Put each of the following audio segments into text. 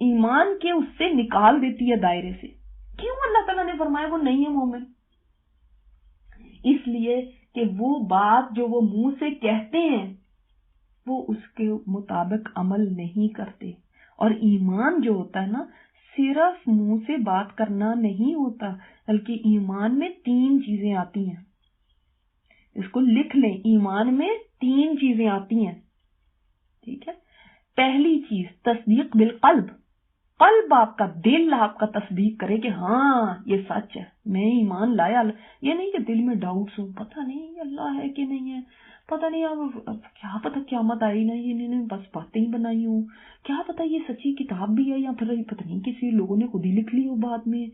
ایمان کے اس سے نکال دیتی ہے دائرے سے. کیوں اللہ تعالیٰ نے فرمایا وہ نہیں ہے مومن؟ اس لیے کہ وہ بات جو وہ منہ سے کہتے ہیں وہ اس کے مطابق عمل نہیں کرتے. اور ایمان جو ہوتا ہے نا صرف منہ سے بات کرنا نہیں ہوتا، بلکہ ایمان میں 3 چیزیں آتی ہیں. اس کو لکھ لیں، ایمان میں 3 چیزیں آتی ہیں. ٹھیک ہے. پہلی چیز تصدیق بالقلب، قلب آپ کا، دل آپ کا تصدیق کرے کہ ہاں یہ سچ ہے، میں ایمان لایا. یہ نہیں کہ دل میں ڈاؤٹس ہوں، پتہ نہیں اللہ ہے کہ نہیں ہے، پتہ نہیں اب کیا پتہ قیامت آئی نہیں، انہوں نے بس باتیں ہی بنائی ہوں، کیا پتہ یہ سچی کتاب بھی ہے یا پھر پتہ نہیں کسی لوگوں نے خود ہی لکھ لی ہو بعد میں.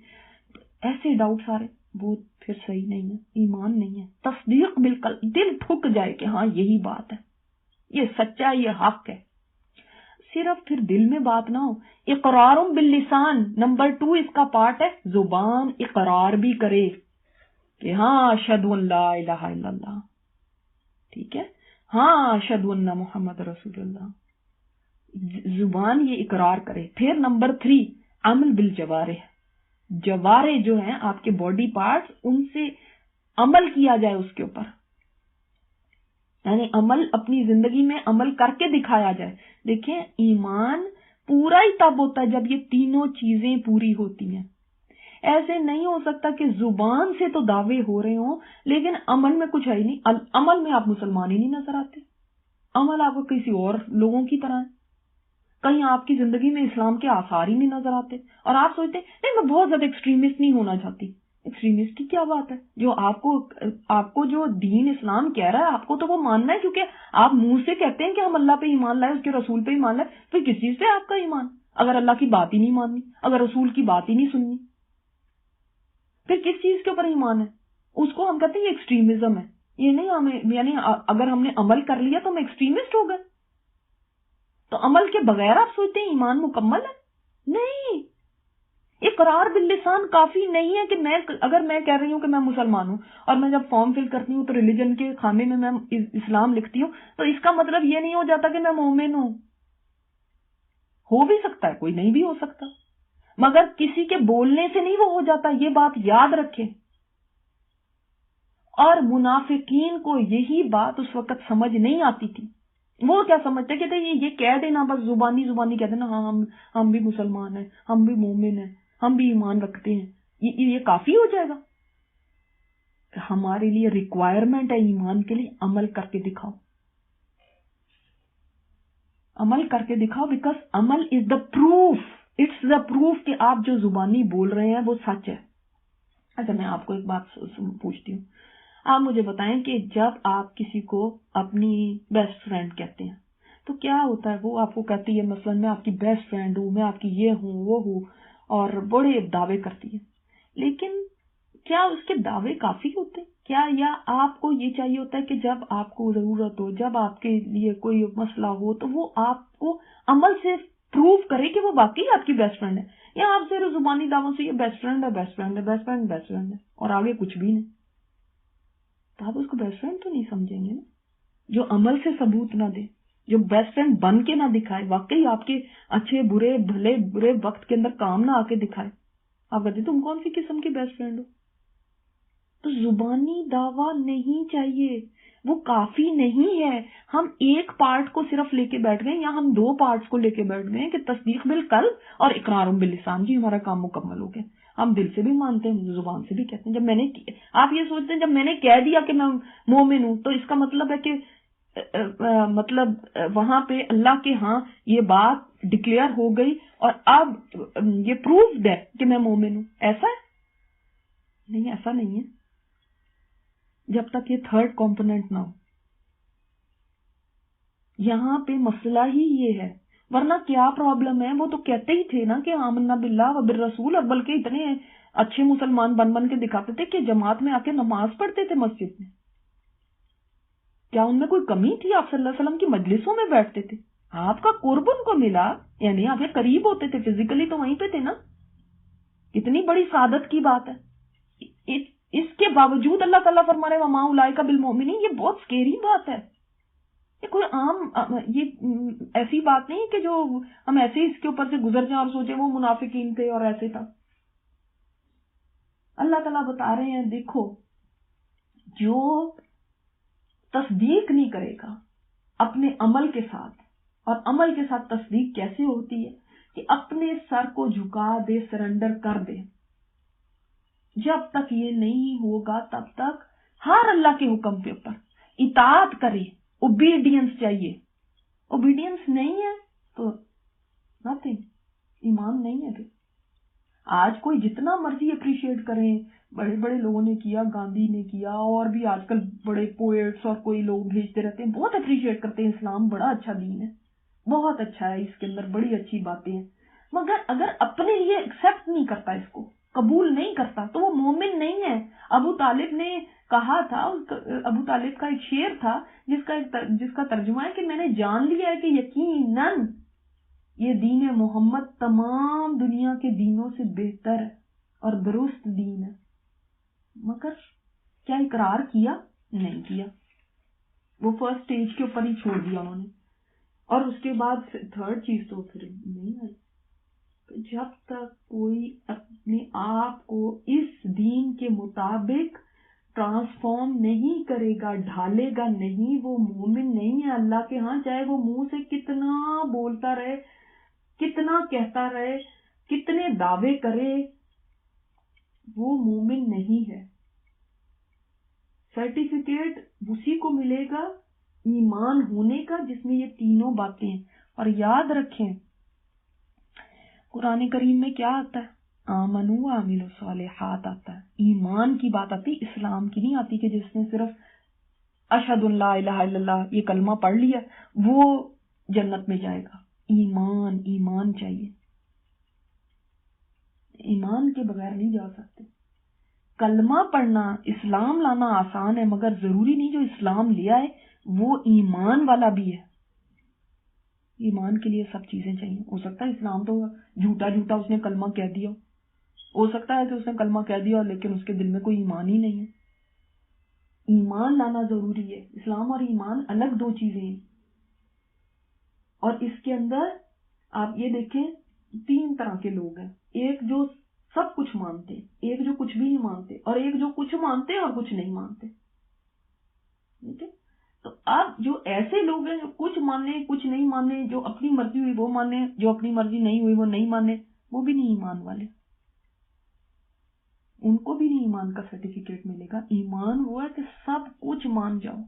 ایسے ڈاؤٹ سارے، وہ پھر صحیح نہیں ہے، ایمان نہیں ہے. تصدیق بالقلب، دل ٹھک جائے کہ ہاں یہی بات ہے، یہ سچا ہے، یہ حق ہے. صرف پھر دل میں بات نہ ہو. اقرار باللسان، نمبر 2 اس کا پارٹ ہے، زبان اقرار بھی کرے کہ ہاں اشہد ان لا الہ الا اللہ. ٹھیک ہے، ہاں اشہد ان محمد رسول اللہ. زبان یہ اقرار کرے. پھر نمبر 3 عمل بالجوارح، جوارح جو ہیں آپ کے باڈی پارٹس، ان سے عمل کیا جائے اس کے اوپر، یعنی عمل اپنی زندگی میں عمل کر کے دکھایا جائے. دیکھیں ایمان پورا ہی تب ہوتا ہے جب یہ تینوں چیزیں پوری ہوتی ہیں. ایسے نہیں ہو سکتا کہ زبان سے تو دعوے ہو رہے ہوں لیکن عمل میں کچھ ہے ہی نہیں. عمل میں آپ مسلمان ہی نہیں نظر آتے، عمل آپ کو کسی اور لوگوں کی طرح ہے. کہیں آپ کی زندگی میں اسلام کے آثار ہی نہیں نظر آتے اور آپ سوچتے نہیں میں بہت زیادہ ایکسٹریمسٹ نہیں ہونا چاہتی. ایکسٹریمسٹ کی کیا بات ہے؟ جو آپ کو جو دین اسلام کہہ رہا ہے آپ کو تو وہ ماننا ہے، کیونکہ آپ منہ سے کہتے ہیں کہ ہم اللہ پہ ایمان لائے، اس کے رسول پہ ایمان لائے. پھر کس چیز سے آپ کا ایمان؟ اگر اللہ کی بات ہی نہیں ماننی، اگر رسول کی بات ہی نہیں سننی، پھر کس چیز کے اوپر ایمان ہے؟ اس کو ہم کہتے ہیں یہ ایکسٹریمزم ہے. یہ نہیں ہمیں، یعنی اگر ہم نے عمل کر لیا تو ہم ایکسٹریمسٹ ہو گئے. تو عمل کے بغیر آپ سوچتے ہیں ایمان مکمل ہے؟ نہیں. اقرار باللسان کافی نہیں ہے کہ اگر میں کہہ رہی ہوں کہ میں مسلمان ہوں اور میں جب فارم فل کرتی ہوں تو ریلیجن کے خانے میں اسلام لکھتی ہوں تو اس کا مطلب یہ نہیں ہو جاتا کہ میں مومن ہوں. ہو بھی سکتا ہے، کوئی نہیں بھی ہو سکتا، مگر کسی کے بولنے سے نہیں وہ ہو جاتا، یہ بات یاد رکھیں. اور منافقین کو یہی بات اس وقت سمجھ نہیں آتی تھی. وہ کیا سمجھتے کہ یہ کہہ دینا، بس زبانی کہہ دینا ہاں ہم بھی مسلمان ہیں، ہم بھی مومن ہیں، ہم بھی ایمان رکھتے ہیں، یہ کافی ہو جائے گا. ہمارے لیے ریکوائرمنٹ ہے ایمان کے لیے عمل کر کے دکھاؤ، عمل کر کے دکھاؤ. بیکاز عمل is the proof, it's the proof کہ آپ جو زبانی بول رہے ہیں وہ سچ ہے. اچھا میں آپ کو ایک بات پوچھتی ہوں، آپ مجھے بتائیں کہ جب آپ کسی کو اپنی بیسٹ فرینڈ کہتے ہیں تو کیا ہوتا ہے؟ وہ آپ کو کہتی ہے مثلا میں آپ کی بیسٹ فرینڈ ہوں، میں آپ کی یہ ہوں وہ ہوں، اور بڑے دعوے کرتی ہے. لیکن کیا اس کے دعوے کافی ہوتے ہیں کیا؟ یا آپ کو یہ چاہیے ہوتا ہے کہ جب آپ کو ضرورت ہو، جب آپ کے لیے کوئی مسئلہ ہو تو وہ آپ کو عمل سے پروو کرے کہ وہ واقعی آپ کی بیسٹ فرینڈ ہے؟ یا آپ صرف زبانی دعووں سے یہ بیسٹ فرینڈ ہے بیسٹ فرینڈ ہے بیسٹ فرینڈ بیسٹ فرینڈ ہے اور آگے کچھ بھی نہیں؟ تو آپ اس کو بیسٹ فرینڈ تو نہیں سمجھیں گے نا، جو عمل سے ثبوت نہ دے، جو بیسٹ فرینڈ بن کے نہ دکھائے، واقعی آپ کے اچھے برے بھلے برے وقت کے اندر کام نہ آ کے دکھائے. آپ کہتے تم کون سی قسم کی بیسٹ فرینڈ ہو؟ تو زبانی دعویٰ نہیں چاہیے، وہ کافی نہیں ہے. ہم ایک پارٹ کو صرف لے کے بیٹھ گئے یا ہم 2 پارٹس کو لے کے بیٹھ گئے کہ تصدیق بالقلب اور اقرار باللسان، جی ہمارا کام مکمل ہو گیا. ہم دل سے بھی مانتے ہیں، زبان سے بھی کہتے ہیں. جب میں نے، آپ یہ سوچتے ہیں جب میں نے کہہ دیا کہ میں مومن ہوں تو اس کا مطلب ہے کہ مطلب وہاں پہ اللہ کے ہاں یہ بات ڈکلیئر ہو گئی اور اب یہ پروفڈ ہے کہ میں مومن ہوں. ایسا ہے؟ نہیں، ایسا نہیں ہے جب تک یہ 3rd کمپوننٹ نہ ہو. یہاں پہ مسئلہ ہی یہ ہے، ورنہ کیا پرابلم ہے؟ وہ تو کہتے ہی تھے نا کہ آمنا باللہ و بالرسول، اور بلکہ اتنے اچھے مسلمان بن کے دکھاتے تھے کہ جماعت میں آ کے نماز پڑھتے تھے مسجد میں. کیا ان میں کوئی کمی تھی؟ آپ صلی اللہ علیہ وسلم کی مجلسوں میں بیٹھتے تھے، آپ کا قرب ان کو ملا، یعنی آپ کے قریب ہوتے تھے، فزیکلی تو وہیں پہ تھے نا. کتنی بڑی سعادت کی بات ہے. اس کے باوجود اللہ تعالیٰ فرما رہے وما اولئک بالمؤمنین، یہ بہت سکیری بات ہے یہ کوئی عام یہ ایسی بات نہیں کہ جو ہم ایسے ہی اس کے اوپر سے گزر جائیں اور سوچیں وہ منافقین تھے اور ایسے تھا. اللہ تعالیٰ بتا رہے ہیں دیکھو جو تصدیق نہیں کرے گا اپنے عمل کے ساتھ، اور عمل کے ساتھ تصدیق کیسے ہوتی ہے کہ اپنے سر کو جھکا دے، سرنڈر کر دے. جب تک یہ نہیں ہوگا تب تک ہر اللہ کے حکم کے اوپر اطاعت کرے، اوبیڈینس چاہیے. اوبیڈینس نہیں ہے تو نتھنگ، ایمان نہیں ہے. پھر آج کوئی جتنا مرضی اپریشیٹ کریں، بڑے بڑے لوگوں نے کیا، گاندھی نے کیا، اور بھی آج کل بڑے پوئٹس اور کوئی لوگ بھیجتے رہتے ہیں، بہت اپریشیٹ کرتے ہیں. اسلام بڑا اچھا دین ہے، بہت اچھا ہے، اس کے اندر بڑی اچھی باتیں ہیں. مگر اگر اپنے لیے ایکسپٹ نہیں کرتا، اس کو قبول نہیں کرتا، تو وہ مومن نہیں ہے. ابو طالب نے کہا تھا، ابو طالب کا ایک شعر تھا جس کا ترجمہ ہے کہ میں نے جان لیا ہے کہ یقیناً یہ دین محمد تمام دنیا کے دینوں سے بہتر ہے اور درست دین ہے. مگر کیا اقرار کیا؟ نہیں کیا. وہ فرسٹ سٹیج کے اوپر ہی چھوڑ دیا انہوں نے. اور اس کے بعد تھرڈ چیز تو پھر نہیں آئی. جب تک کوئی اپنے آپ کو اس دین کے مطابق ٹرانسفارم نہیں کرے گا، ڈھالے گا نہیں، وہ مومن نہیں ہے اللہ کے ہاں. چاہے وہ منہ سے کتنا بولتا رہے، کتنا کہتا رہے، کتنے دعوے کرے، وہ مومن نہیں ہے. سرٹیفکیٹ اسی کو ملے گا ایمان ہونے کا جس میں یہ تینوں باتیں ہیں. اور یاد رکھیں قرآن کریم میں کیا آتا ہے؟ آمنوا وعملوا الصالحات آتا ہے. ایمان کی بات آتی، اسلام کی نہیں آتی کہ جس نے صرف اشہد ان لا الہ الا اللہ یہ کلمہ پڑھ لیا وہ جنت میں جائے گا. ایمان چاہیے، ایمان کے بغیر نہیں جا سکتے. کلمہ پڑھنا، اسلام لانا آسان ہے، مگر ضروری نہیں جو اسلام لیا ہے وہ ایمان والا بھی ہے. ایمان کے لیے سب چیزیں چاہیے. ہو سکتا ہے اسلام تو جھوٹا اس نے کلمہ کہہ دیا، ہو سکتا ہے کہ اس نے کلمہ کہہ دیا لیکن اس کے دل میں کوئی ایمان ہی نہیں ہے. ایمان لانا ضروری ہے. اسلام اور ایمان الگ دو چیزیں ہیں. اور اس کے اندر آپ یہ دیکھیں 3 طرح کے لوگ ہیں. ایک جو سب کچھ مانتے، ایک جو کچھ بھی نہیں مانتے، اور ایک جو کچھ مانتے اور کچھ نہیں مانتے. ٹھیک ہے؟ تو اب جو ایسے لوگ ہیں جو کچھ مانے کچھ نہیں مانے، جو اپنی مرضی ہوئی وہ مانے، جو اپنی مرضی نہیں ہوئی وہ نہیں مانے، وہ بھی نہیں ایمان والے. ان کو بھی نہیں ایمان کا سرٹیفکیٹ ملے گا. ایمان وہ ہے کہ سب کچھ مان جاؤ.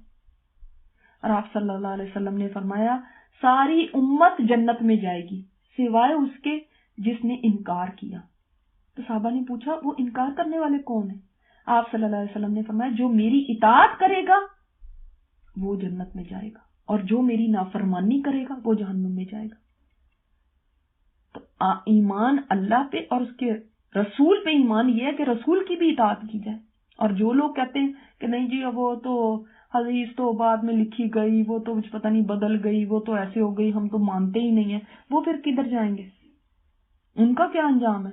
اور آپ صلی اللہ علیہ وسلم نے فرمایا ساری امت جنت میں جائے گی سوائے اس کے جس نے انکار کیا. تو صحابہ نے پوچھا وہ انکار کرنے والے کون ہیں؟ آپ صلی اللہ علیہ وسلم نے فرمایا جو میری اطاعت کرے گا وہ جنت میں جائے گا، اور جو میری نافرمانی کرے گا وہ جہنم میں جائے گا. تو ایمان اللہ پہ اور اس کے رسول پہ ایمان یہ ہے کہ رسول کی بھی اطاعت کی جائے. اور جو لوگ کہتے ہیں کہ نہیں جی وہ تو حدیث تو بعد میں لکھی گئی، وہ تو پتہ نہیں بدل گئی، وہ تو ایسے ہو گئی، ہم تو مانتے ہی نہیں ہیں، وہ پھر کدھر جائیں گے؟ ان کا کیا انجام ہے؟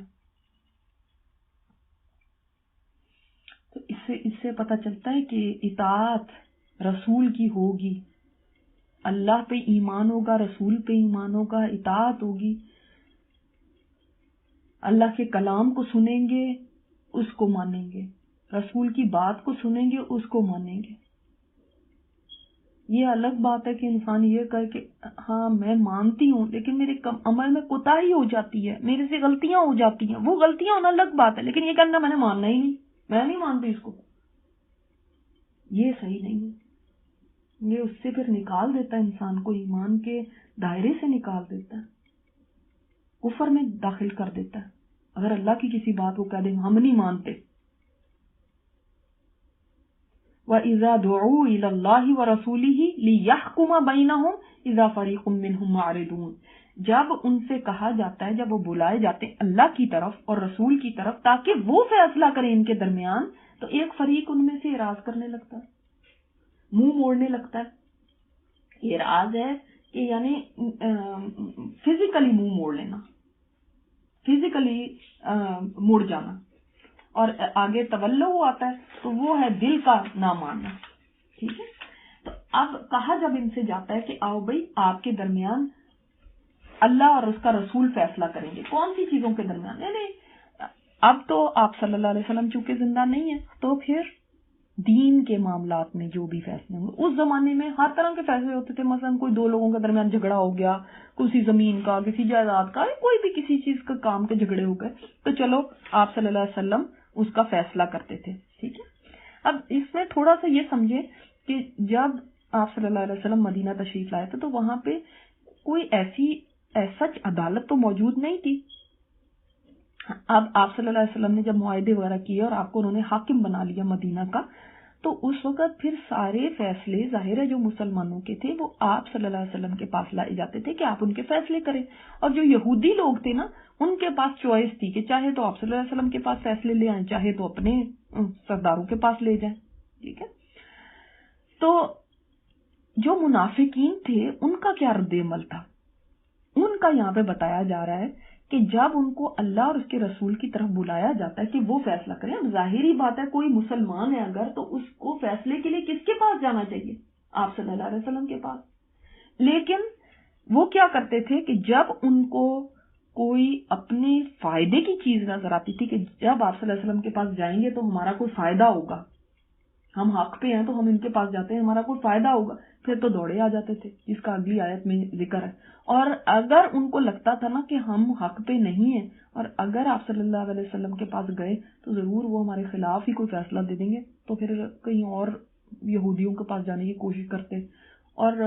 تو اس سے پتہ چلتا ہے کہ اطاعت رسول کی ہوگی، اللہ پہ ایمان ہوگا، رسول پہ ایمان ہوگا، اطاعت ہوگی. اللہ کے کلام کو سنیں گے، اس کو مانیں گے، رسول کی بات کو سنیں گے، اس کو مانیں گے. یہ الگ بات ہے کہ انسان یہ کہے کہ ہاں میں مانتی ہوں لیکن میرے عمل میں کوتاہی ہو جاتی ہے، میرے سے غلطیاں ہو جاتی ہیں. وہ غلطیاں ہونا الگ بات ہے، لیکن یہ کہنا میں نے ماننا ہی نہیں، میں نہیں مانتی اس کو، یہ صحیح نہیں ہے. یہ اس سے پھر نکال دیتا ہے انسان کو، ایمان کے دائرے سے نکال دیتا ہے، کفر میں داخل کر دیتا ہے. اگر اللہ کی کسی بات کو کہہ دیں ہم نہیں مانتے. وَإِذَا دُعُوا إِلَى اللَّهِ وَرَسُولِهِ لِيَحْكُمَ بَيْنَهُمْ إِذَا فَرِيقٌ مِّنْهُمْ مُعْرِضُونَ. جب ان سے کہا جاتا ہے، جب وہ بلائے جاتے ہیں اللہ کی طرف اور رسول کی طرف تاکہ وہ فیصلہ کریں ان کے درمیان، تو ایک فریق ان میں سے اعراض کرنے لگتا ہے، منہ موڑنے لگتا ہے. اعراض ہے کہ یعنی فزیکلی منہ موڑ لینا، فزیکلی مڑ جانا. اور آگے تولو آتا ہے تو وہ ہے دل کا نہ ماننا. ٹھیک ہے؟ تو اب کہا جب ان سے جاتا ہے کہ آؤ بھائی آپ کے درمیان اللہ اور اس کا رسول فیصلہ کریں گے، کون سی چیزوں کے درمیان؟ نہیں، اب تو آپ صلی اللہ علیہ وسلم چونکہ زندہ نہیں ہے، تو پھر دین کے معاملات میں جو بھی فیصلے ہوں گے، اس زمانے میں ہر طرح کے فیصلے ہوتے تھے، مثلا کوئی دو لوگوں کے درمیان جھگڑا ہو گیا، کسی زمین کا، کسی جائیداد کا، کوئی بھی کسی چیز کا کام کے جھگڑے ہو گئے، تو چلو آپ صلی اللہ علیہ وسلم اس کا فیصلہ کرتے تھے. ٹھیک ہے. اب اس میں تھوڑا سا یہ سمجھے کہ جب آپ صلی اللہ علیہ وسلم مدینہ تشریف لائے تھے تو وہاں پہ کوئی ایسی سچ عدالت تو موجود نہیں تھی. اب آپ صلی اللہ علیہ وسلم نے جب معاہدے وغیرہ کیے اور آپ کو انہوں نے حاکم بنا لیا مدینہ کا، تو اس وقت پھر سارے فیصلے ظاہر ہے جو مسلمانوں کے تھے وہ آپ صلی اللہ علیہ وسلم کے پاس لائے جاتے تھے کہ آپ ان کے فیصلے کریں. اور جو یہودی لوگ تھے نا، ان کے پاس چوائس تھی کہ چاہے تو آپ صلی اللہ علیہ وسلم کے پاس فیصلے لے آئیں، چاہے تو اپنے سرداروں کے پاس لے جائیں. ٹھیک ہے. تو جو منافقین تھے ان کا کیا رد عمل تھا؟ ان کا یہاں پہ بتایا جا رہا ہے کہ جب ان کو اللہ اور اس کے رسول کی طرف بلایا جاتا ہے کہ وہ فیصلہ کریں، اب ظاہری بات ہے کوئی مسلمان ہے اگر تو اس کو فیصلے کے لیے کس کے پاس جانا چاہیے؟ آپ صلی اللہ علیہ وسلم کے پاس. لیکن وہ کیا کرتے تھے کہ جب ان کو کوئی اپنے فائدے کی چیز نظر آتی تھی کہ جب آپ صلی اللہ علیہ وسلم کے پاس جائیں گے تو ہمارا کوئی فائدہ ہوگا، ہم حق پہ ہیں تو ہم ان کے پاس جاتے ہیں، ہمارا کوئی فائدہ ہوگا، پھر تو دوڑے آ جاتے تھے، جس کا اگلی آیت میں ذکر ہے. اور اگر ان کو لگتا تھا نا کہ ہم حق پہ نہیں ہیں اور اگر آپ صلی اللہ علیہ وسلم کے پاس گئے تو ضرور وہ ہمارے خلاف ہی کوئی فیصلہ دے دیں گے، تو پھر کہیں اور یہودیوں کے پاس جانے کی کوشش کرتے. اور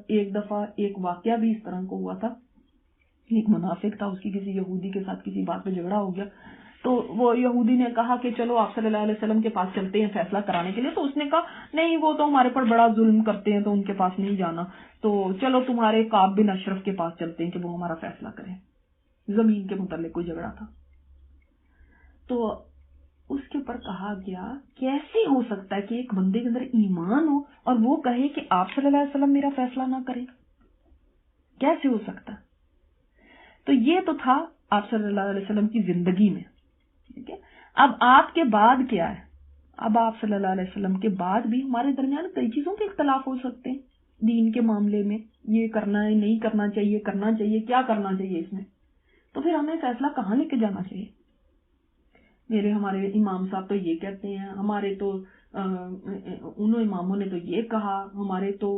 ایک دفعہ ایک واقعہ بھی اس طرح کو ہوا تھا، ایک منافق تھا، اس کی کسی یہودی کے ساتھ کسی بات پہ جھگڑا ہو گیا، تو وہ یہودی نے کہا کہ چلو آپ صلی اللہ علیہ وسلم کے پاس چلتے ہیں فیصلہ کرانے کے لیے. تو اس نے کہا نہیں، وہ تو ہمارے پر بڑا ظلم کرتے ہیں تو ان کے پاس نہیں جانا، تو چلو تمہارے کعب بن اشرف کے پاس چلتے ہیں کہ وہ ہمارا فیصلہ کریں. زمین کے متعلق کوئی جھگڑا تھا. تو اس کے اوپر کہا گیا کیسے ہو سکتا ہے کہ ایک بندے کے اندر ایمان ہو اور وہ کہے کہ آپ صلی اللہ علیہ وسلم میرا فیصلہ نہ کریں؟ کیسے ہو سکتا؟ تو یہ تو تھا آپ صلی اللہ علیہ وسلم کی زندگی میں. ٹھیک ہے. اب آپ کے بعد کیا ہے؟ اب آپ صلی اللہ علیہ وسلم کے بعد بھی ہمارے درمیان کئی چیزوں کے اختلاف ہو سکتے ہیں دین کے معاملے میں، یہ کرنا ہے، نہیں کرنا چاہیے، کرنا چاہیے، کیا کرنا چاہیے اس میں. تو پھر ہمیں فیصلہ کہاں لے کے جانا چاہیے؟ ہمارے امام صاحب تو یہ کہتے ہیں، ہمارے تو انہوں اماموں نے تو یہ کہا، ہمارے تو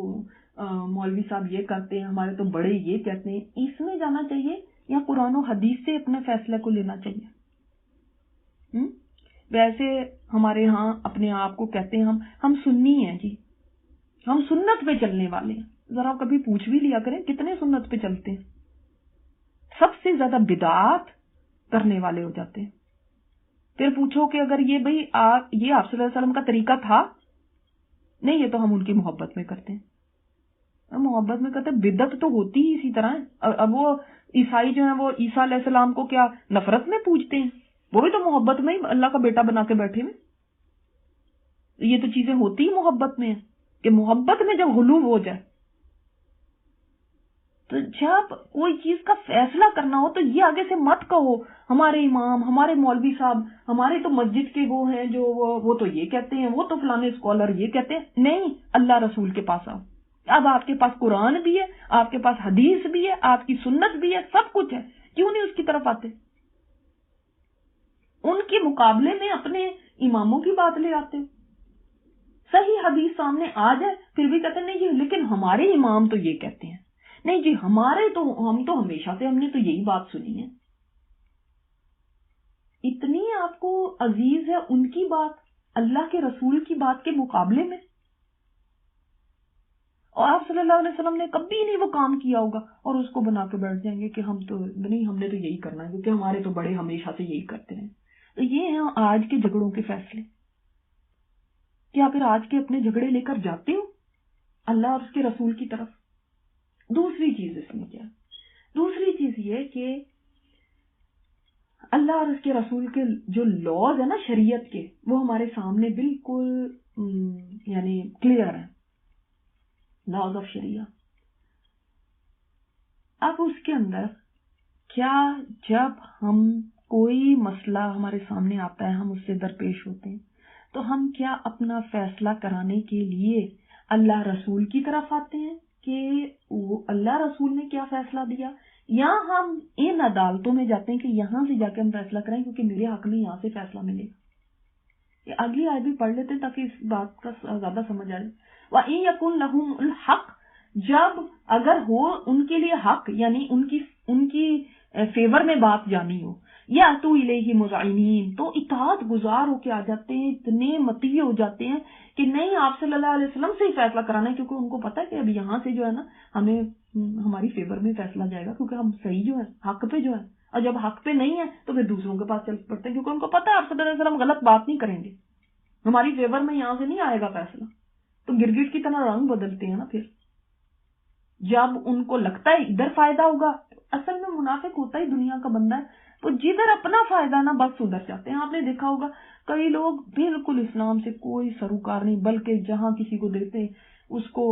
مولوی صاحب یہ کرتے ہیں، ہمارے تو بڑے یہ کہتے ہیں. اس میں جانا چاہیے یا قرآن و حدیث سے اپنے فیصلے کو لینا چاہیے؟ ویسے ہمارے ہاں اپنے آپ کو کہتے ہیں ہم سنی ہیں جی، ہم سنت پہ چلنے والے ہیں. ذرا کبھی پوچھ بھی لیا کریں کتنے سنت پہ چلتے ہیں؟ سب سے زیادہ بدعات کرنے والے ہو جاتے ہیں. پھر پوچھو کہ اگر یہ بھائی یہ آپ صلی اللہ علیہ وسلم کا طریقہ تھا؟ نہیں، یہ تو ہم ان کی محبت میں کرتے ہیں. محبت میں کرتے، بدعت تو ہوتی ہی اسی طرح ہے. اب وہ عیسائی جو ہیں وہ عیسیٰ علیہ السلام کو کیا نفرت میں پوجتے ہیں؟ وہ بھی تو محبت میں ہی اللہ کا بیٹا بنا کے بیٹھے ہوئے. یہ تو چیزیں ہوتی ہی محبت میں ہیں کہ محبت میں جب غلو ہو جائے، تو جب کوئی چیز کا فیصلہ کرنا ہو تو یہ آگے سے مت کہو ہمارے امام، ہمارے مولوی صاحب، ہمارے تو مسجد کے وہ ہیں جو وہ تو یہ کہتے ہیں، وہ تو فلانے اسکالر یہ کہتے ہیں. نہیں، اللہ رسول کے پاس آؤ. اب آپ کے پاس قرآن بھی ہے، آپ کے پاس حدیث بھی ہے، آپ کی سنت بھی ہے، سب کچھ ہے، کیوں نہیں اس کی طرف آتے؟ ان کے مقابلے میں اپنے اماموں کی بات لے آتے. صحیح حدیث سامنے آ جائے پھر بھی کہتے نہیں جی لیکن ہمارے امام تو یہ کہتے ہیں، نہیں جی ہم تو ہمیشہ سے ہم نے تو یہی بات سنی ہے. اتنی آپ کو عزیز ہے ان کی بات اللہ کے رسول کی بات کے مقابلے میں، اور آپ صلی اللہ علیہ وسلم نے کبھی نہیں وہ کام کیا ہوگا اور اس کو بنا کے بیٹھ جائیں گے کہ ہم نے تو یہی کرنا ہے کیونکہ ہمارے تو بڑے ہمیشہ سے یہی کرتے ہیں. تو یہ ہیں آج کے جھگڑوں کے فیصلے. کیا پھر آج کے اپنے جھگڑے لے کر جاتے ہو اللہ اور اس کے رسول کی طرف؟ دوسری چیز اس میں کیا؟ دوسری چیز یہ کہ اللہ اور اس کے رسول کے جو لاز ہیں نا شریعت کے، وہ ہمارے سامنے بالکل یعنی کلیئر ہیں، لاز آف شریعہ. اب اس کے اندر کیا جب ہم کوئی مسئلہ ہمارے سامنے آتا ہے، ہم اس سے درپیش ہوتے ہیں، تو ہم کیا اپنا فیصلہ کرانے کے لیے اللہ رسول کی طرف آتے ہیں کہ وہ اللہ رسول نے کیا فیصلہ دیا، یا ہم ان عدالتوں میں جاتے ہیں کہ یہاں سے جا کے ہم فیصلہ کریں کیونکہ میرے حق میں یہاں سے فیصلہ ملے گا. یہ اگلی آیت بھی پڑھ لیتے ہیں تاکہ اس بات کا زیادہ سمجھ آئے. وَإِن يَكُن لَهُمُ الْحَقُّ، جب اگر ہو ان کے لیے حق، یعنی ان کی فیور میں بات جانی ہو، یَأْتُوا إِلَيْهِ مُذْعِنِينَ، تو اطاعت گزار ہو کے آ جاتے ہیں، اتنے مطیع ہو جاتے ہیں کہ نہیں آپ صلی اللہ علیہ وسلم سے ہی فیصلہ کرانا ہے، کیونکہ ان کو پتا ہے کہ اب یہاں سے جو ہے نا ہمیں ہماری فیور میں فیصلہ جائے گا، کیونکہ ہم صحیح جو ہے حق پہ جو ہے، اور جب حق پہ نہیں ہے تو پھر دوسروں کے پاس چل پڑتے ہیں، کیونکہ ان کو پتا ہے آپ صلی اللہ علیہ وسلم غلط بات نہیں کریں گے، ہماری فیور میں یہاں سے نہیں آئے گا فیصلہ. تو گرگٹ کی طرح رنگ بدلتے ہیں نا. پھر جب ان کو لگتا ہے ادھر فائدہ ہوگا، اصل میں منافق ہوتا ہی دنیا کا بندہ ہے، تو جدھر اپنا فائدہ نا بس ادھر چاہتے ہیں. آپ نے دیکھا ہوگا کئی لوگ بالکل اسلام سے کوئی سروکار نہیں، بلکہ جہاں کسی کو دیکھتے ہیں اس کو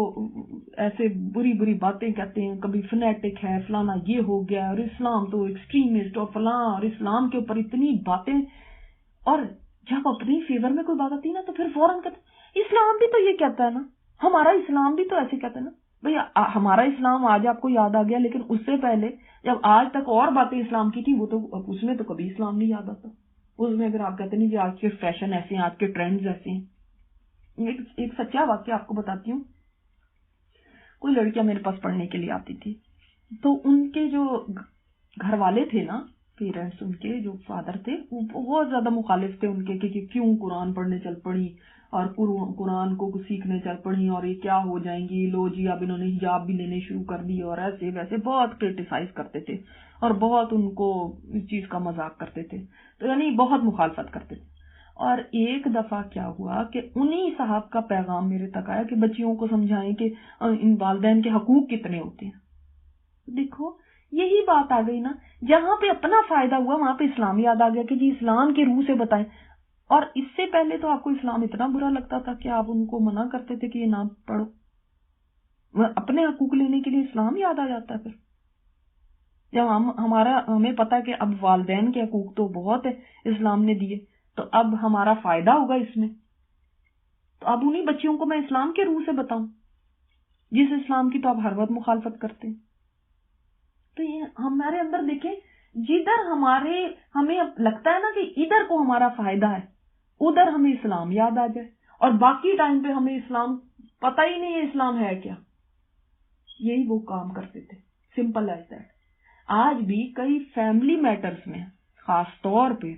ایسے بری بری باتیں کہتے ہیں، کبھی فنیٹک ہے، فلانا یہ ہو گیا، اور اسلام تو ایکسٹریمسٹ اور فلاں، اور اسلام کے اوپر اتنی باتیں. اور جب اپنی فیور میں کوئی بات آتی ہے نا تو پھر فوراً کہتے ہیں اسلام بھی تو یہ کہتا ہے نا، ہمارا اسلام بھی تو ایسے کہتا ہے نا. بھئی ہمارا اسلام آج آپ کو یاد آ گیا، لیکن اس سے پہلے جب آج تک اور باتیں اسلام کی تھی وہ تو اس میں تو کبھی اسلام نہیں یاد آتا. اس میں اگر آپ کہتے نہیں کہ آج کے فیشن ایسے ہیں، آج کے ٹرینڈز ایسے ہیں. ایک سچا واقعہ آپ کو بتاتی ہوں. کوئی لڑکیاں میرے پاس پڑھنے کے لیے آتی تھی، تو ان کے جو گھر والے تھے نا، پیرنٹس ان کے جو فادر تھے وہ بہت زیادہ مخالف تھے ان کے کہ کیوں قرآن پڑھنے چل پڑی اور قرآن کو سیکھنے چل پڑی، اور یہ کیا ہو جائیں گی، لو جی اب انہوں نے حجاب بھی لینے شروع کر دی، اور ایسے ویسے بہت کرٹیسائز کرتے تھے اور بہت ان کو اس چیز کا مذاق کرتے تھے، تو یعنی بہت مخالفت کرتے تھے. اور ایک دفعہ کیا ہوا کہ انہی صاحب کا پیغام میرے تک آیا کہ بچیوں کو سمجھائیں کہ ان والدین کے حقوق کتنے ہوتے ہیں. دیکھو یہی بات آ گئی نا، جہاں پہ اپنا فائدہ ہوا وہاں پہ اسلام یاد آ گیا کہ جی اسلام کے روح سے بتائیں. اور اس سے پہلے تو آپ کو اسلام اتنا برا لگتا تھا کہ آپ ان کو منع کرتے تھے کہ یہ نہ پڑھو. اپنے حقوق لینے کے لیے اسلام یاد آ جاتا ہے. پھر جب ہمیں پتا ہے کہ اب والدین کے حقوق تو بہت ہے اسلام نے دیے، تو اب ہمارا فائدہ ہوگا اس میں، تو اب انہی بچیوں کو میں اسلام کے روح سے بتاؤں جس اسلام کی تو آپ ہر وقت مخالفت کرتے ہیں. تو یہ ہمارے اندر دیکھیں، جدھر ہمیں لگتا ہے نا کہ ادھر کو ہمارا فائدہ ہے، ادھر ہمیں اسلام یاد آ جائے، اور باقی ٹائم پہ ہمیں اسلام پتہ ہی نہیں ہے اسلام ہے کیا. یہی وہ کام کرتے تھے. Simple as that. آج بھی کئی فیملی میٹرز میں خاص طور پہ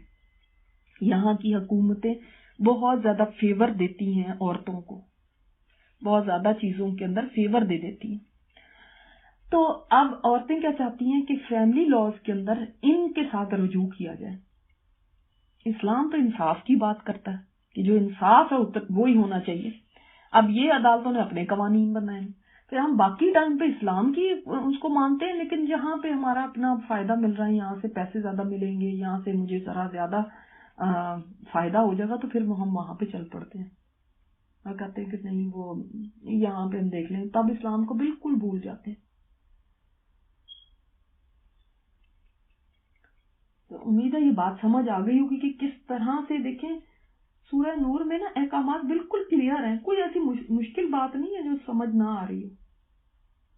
یہاں کی حکومتیں بہت زیادہ فیور دیتی ہیں عورتوں کو، بہت زیادہ چیزوں کے اندر فیور دے دیتی ہیں. تو اب عورتیں کیا چاہتی ہیں کہ فیملی لاز کے اندر ان کے ساتھ رجوع کیا جائے. اسلام تو انصاف کی بات کرتا ہے کہ جو انصاف ہے وہی ہونا چاہیے. اب یہ عدالتوں نے اپنے قوانین بنائے ہیں، پھر ہم باقی ٹائم پہ اسلام کی اس کو مانتے ہیں، لیکن جہاں پہ ہمارا اپنا فائدہ مل رہا ہے، یہاں سے پیسے زیادہ ملیں گے، یہاں سے مجھے ذرا زیادہ فائدہ ہو جائے گا، تو پھر ہم وہاں پہ چل پڑتے ہیں اور کہتے ہیں کہ نہیں وہ یہاں پہ ہم دیکھ لیں، تب اسلام کو بالکل بھول جاتے ہیں. تو امید ہے یہ بات سمجھ آ گئی ہوگی کہ کس طرح سے دیکھیں سورہ نور میں نا احکامات بالکل کلیئر ہیں، کوئی ایسی مشکل بات نہیں ہے جو سمجھ نہ آ رہی ہے.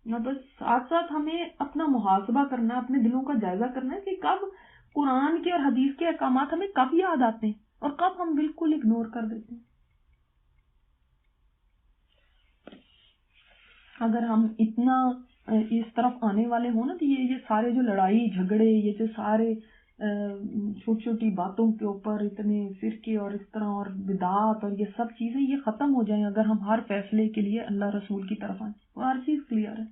نہ بس ساتھ ساتھ ہمیں اپنا محاسبہ کرنا، اپنے دلوں کا جائزہ کرنا ہے کہ کب قرآن کے اور حدیث کے احکامات ہمیں کب یاد آتے ہیں اور کب ہم بالکل اگنور کر دیتے ہیں. اگر ہم اتنا اس طرف آنے والے ہوں نا تو یہ سارے جو لڑائی جھگڑے، یہ جو سارے چھوٹی چھوٹی باتوں کے اوپر اتنے فرقے اور اس طرح اور بدعات اور یہ سب چیزیں یہ ختم ہو جائیں اگر ہم ہر فیصلے کے لیے اللہ رسول کی طرف آئیں. وہ ہر چیز کلیئر ہے.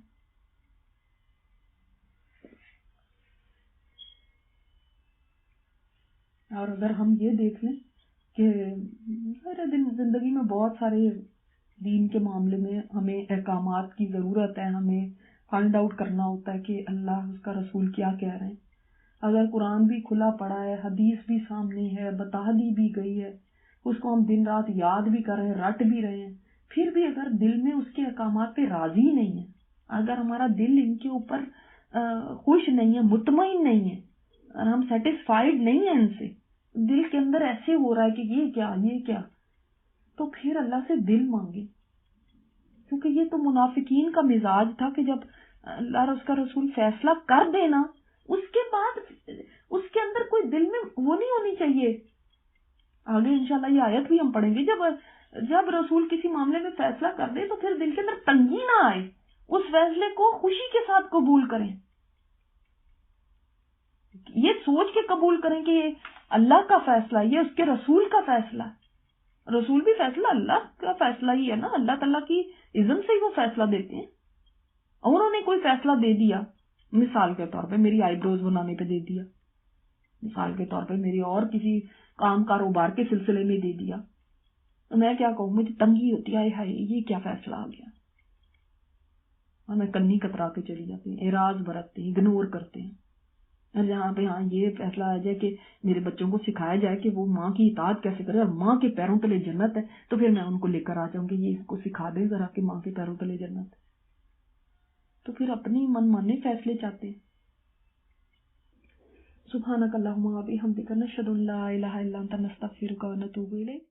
اور اگر ہم یہ دیکھ لیں کہ ہر زندگی میں بہت سارے دین کے معاملے میں ہمیں احکامات کی ضرورت ہے، ہمیں فائنڈ آؤٹ کرنا ہوتا ہے کہ اللہ اس کا رسول کیا کہہ رہے ہیں. اگر قرآن بھی کھلا پڑا ہے، حدیث بھی سامنے ہے، بتا دی بھی گئی ہے، اس کو ہم دن رات یاد بھی کر رہے ہیں، رٹ بھی رہے ہیں، پھر بھی اگر دل میں اس کے احکامات پہ راضی نہیں ہے، اگر ہمارا دل ان کے اوپر خوش نہیں ہے، مطمئن نہیں ہے، اور ہم سیٹسفائیڈ نہیں ہیں ان سے، دل کے اندر ایسے ہو رہا ہے کہ یہ کیا، تو پھر اللہ سے دل مانگے. کیونکہ یہ تو منافقین کا مزاج تھا کہ جب اللہ اور اس کا رسول فیصلہ کر دینا اس کے بعد اس کے اندر کوئی دل میں وہ نہیں ہونی چاہیے. آگے انشاءاللہ یہ آیت بھی ہم پڑھیں گے, جب رسول کسی معاملے میں فیصلہ کر دے تو پھر دل کے اندر تنگی نہ آئے, اس فیصلے کو خوشی کے ساتھ قبول کریں, یہ سوچ کے قبول کریں کہ یہ اللہ کا فیصلہ, یہ اس کے رسول کا فیصلہ. رسول بھی فیصلہ اللہ کا فیصلہ ہی ہے نا, اللہ تعالیٰ کی اذن سے ہی وہ فیصلہ دیتے ہیں. اور انہوں نے کوئی فیصلہ دے دیا, مثال کے طور پہ میری آئی بروز بنانے پہ دے دیا, مثال کے طور پہ میری اور کسی کام کاروبار کے سلسلے میں دے دیا, تو میں کیا کہوں, مجھے تنگی ہوتی ہے, ہائے یہ کیا فیصلہ آ گیا, اور میں کنی کترا کے چلی جاتی ہوں, اعراض برتتے ہیں, اگنور کرتے ہیں. جہاں پہ یہ فیصلہ آ جائے کہ میرے بچوں کو سکھایا جائے کہ وہ ماں کی اطاعت کیسے کرے, اور ماں کے پیروں تلے جنت ہے, تو پھر میں ان کو لے کر آ جاؤں گی, یہ اس کو سکھا دیں ذرا کہ ماں کے پیروں تلے جنت ہے. تو پھر اپنی من مانے فیصلے چاہتے ہیں. سبحانک اللہم و بحمدک نشہد ان لا الہ الا انت نستغفرک و نتوب الیک.